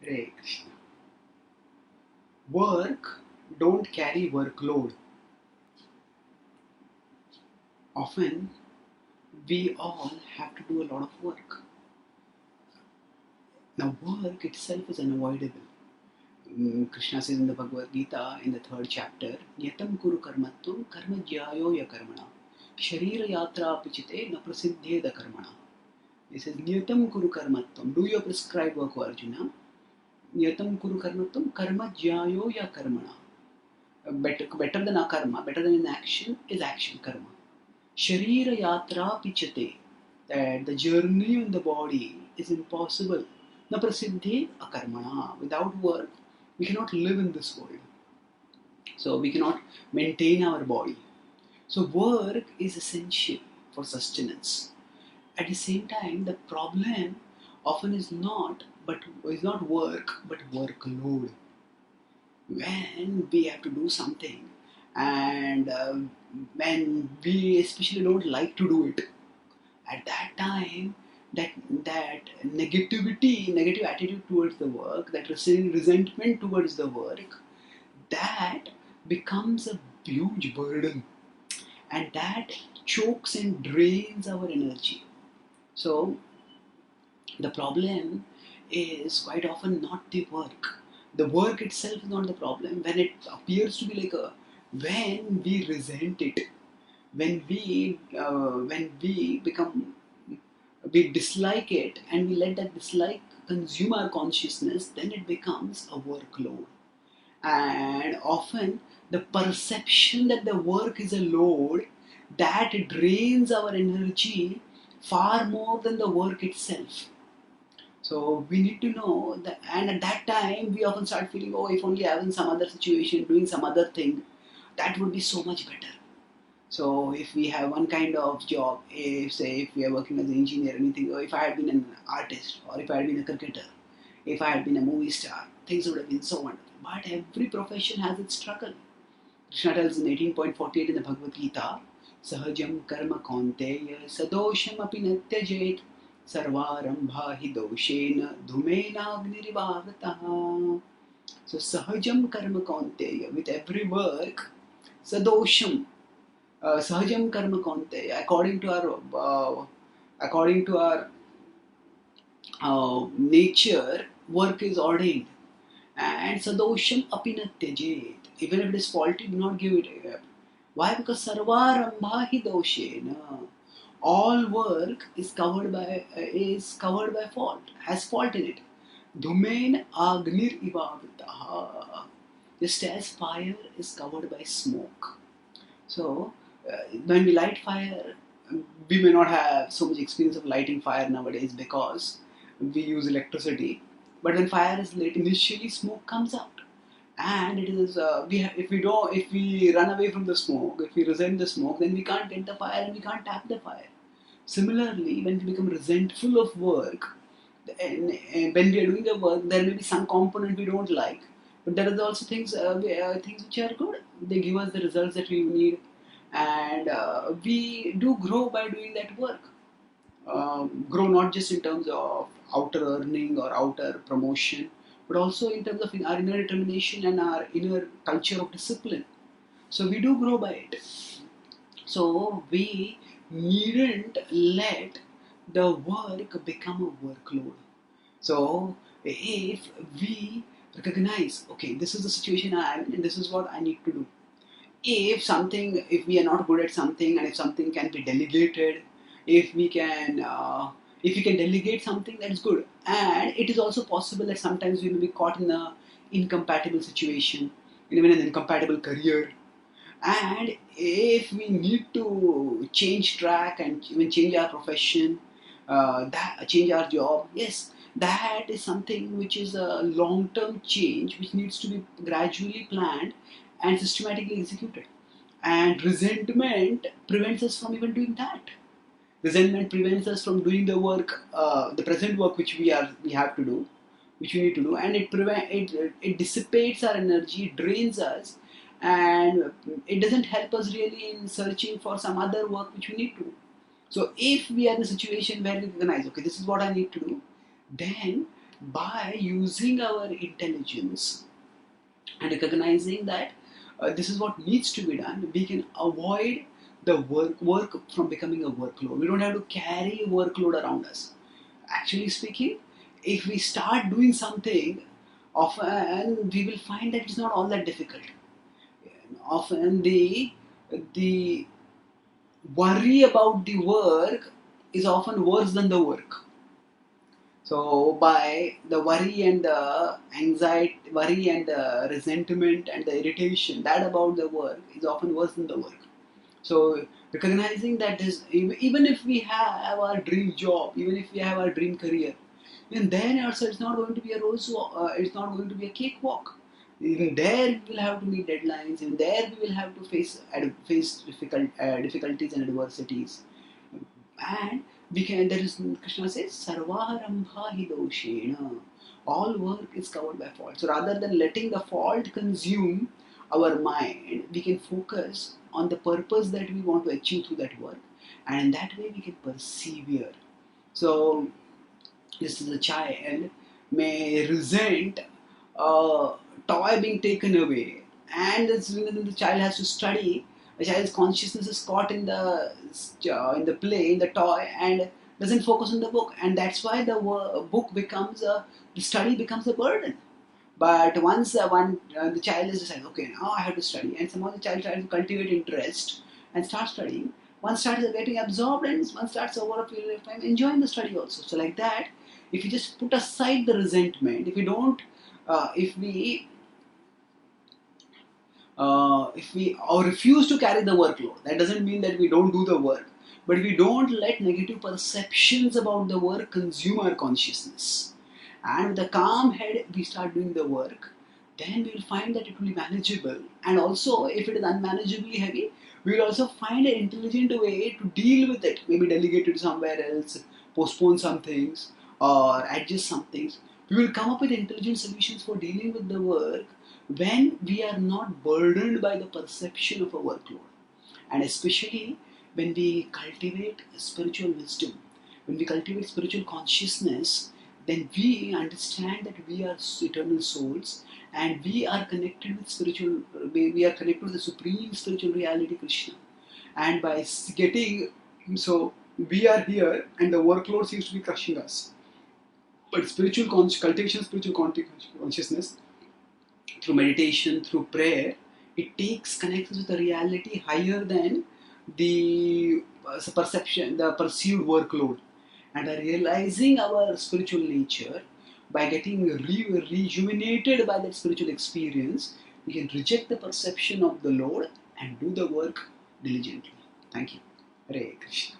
Hare Krishna. Work don't carry workload. Often we all have to do a lot of work. Now work itself is unavoidable. Krishna says in the Bhagavad Gita in the 3rd chapter, Nyatam kuru karmatvam karma jyayo ya karmana. Sharira yatra pichite na prasiddheda karmana. He says, Nyatam kuru karmatvam. Do your prescribed work, Arjuna. Nyatam kuru karmatvam karma jyayo ya karmana. Better than akarma, better than inaction is action karma. Sharira yatra pichate. That the journey on the body is impossible. Na prasiddhi akarmana. Without work, we cannot live in this world. So we cannot maintain our body. So work is essential for sustenance. At the same time, the problem often is not work, but workload. When we have to do something, and when we especially don't like to do it, at that time, that negative attitude towards the work, that resentment towards the work, that becomes a huge burden, and that chokes and drains our energy. So the problem is quite often not the work. The work itself is not the problem. When it appears to be when we resent it, when we dislike it, and we let that dislike consume our consciousness, then it becomes a workload. And often the perception that the work is a load, that drains our energy far more than the work itself. So we need to know that, and at that time we often start feeling, oh, if only I was in some other situation, doing some other thing, that would be so much better. So if we have one kind of job, if we are working as an engineer, anything, or if I had been an artist, or if I had been a cricketer, if I had been a movie star, things would have been so wonderful. But every profession has its struggle. Krishna tells in 18.48 in the Bhagavad Gita, Sahajam karma kaunteya sadosham api natyajet sarvarambha hi doshena dhumena agnirivavataha. So Sahajam karma kaunteya, with every work, sadosham, Sahajam karma kaunteya, according to our nature, work is ordained. And sadosham apinatyajet. Even if it is faulty, do not give it up. Why? Because sarvarambha hi doshena. All work is covered by fault, has fault in it. Dhumen agnir ivavitaha. Just as fire is covered by smoke. So when we light fire, we may not have so much experience of lighting fire nowadays because we use electricity. But when fire is lit, initially smoke comes out, and it is if we run away from the smoke, if we resent the smoke, then we can't get the fire and we can't tap the fire. Similarly, when we become resentful of work, and when we are doing the work, there may be some component we don't like, but there are also things which are good. They give us the results that we need, and we do grow by doing that work. Grow not just in terms of outer earning or outer promotion, but also in terms of our inner determination and our inner culture of discipline. So we do grow by it. So we needn't let the work become a workload. So if we recognize, okay, this is the situation I am in and this is what I need to do. If we are not good at something, and if something can be delegated, if we can delegate something, that's good. And it is also possible that sometimes we will be caught in a incompatible situation, even an incompatible career. And if we need to change track and even change our profession, change our job, yes, that is something which is a long-term change which needs to be gradually planned and systematically executed. And resentment prevents us from even doing that. Resentment prevents us from doing the work, the present work which we have to do, which we need to do, and it dissipates our energy, it drains us, and it doesn't help us really in searching for some other work which we need to do. So if we are in a situation where we recognize, okay, this is what I need to do, then by using our intelligence and recognizing that this is what needs to be done, we can avoid the work from becoming a workload. We don't have to carry a workload around us. Actually speaking, if we start doing something, often we will find that it's not all that difficult. Often the worry about the work is often worse than the work. So by the worry and the anxiety, worry and the resentment and the irritation that about the work is often worse than the work. So recognizing that is, even if we have our dream job, even if we have our dream career, even then also it's not going to be a it's not going to be a cakewalk. Even there we will have to meet deadlines. Even there we will have to face difficulties and adversities. And we can, there is, Krishna says, Sarvarambha hi doshena. All work is covered by fault. So rather than letting the fault consume our mind, we can focus on the purpose that we want to achieve through that work. And in that way we can persevere. So just as a child may resent a toy being taken away, and when the child has to study, the child's consciousness is caught in the play, in the toy, and doesn't focus on the book, and that's why the book becomes the study becomes a burden. But once the child is decided, okay, now I have to study, and somehow the child tries to cultivate interest and start studying. One starts getting absorbed, and one starts over a period of time enjoying the study also. So like that, if you just put aside the resentment, if we don't, if we or refuse to carry the workload, that doesn't mean that we don't do the work, but we don't let negative perceptions about the work consume our consciousness. And with a calm head, we start doing the work, then we will find that it will be manageable. And also, if it is unmanageably heavy, we will also find an intelligent way to deal with it. Maybe delegate it somewhere else, postpone some things, or adjust some things. We will come up with intelligent solutions for dealing with the work when we are not burdened by the perception of a workload. And especially when we cultivate spiritual wisdom, when we cultivate spiritual consciousness, then we understand that we are eternal souls, and we are connected with we are connected with the supreme spiritual reality, Krishna. And by getting, so we are here and the workload seems to be crushing us. But cultivation, spiritual consciousness, through meditation, through prayer, it connects us with a reality higher than the perception, the perceived workload. And by realizing our spiritual nature, by getting rejuvenated by that spiritual experience, we can reject the perception of the load and do the work diligently. Thank you. Hare Krishna.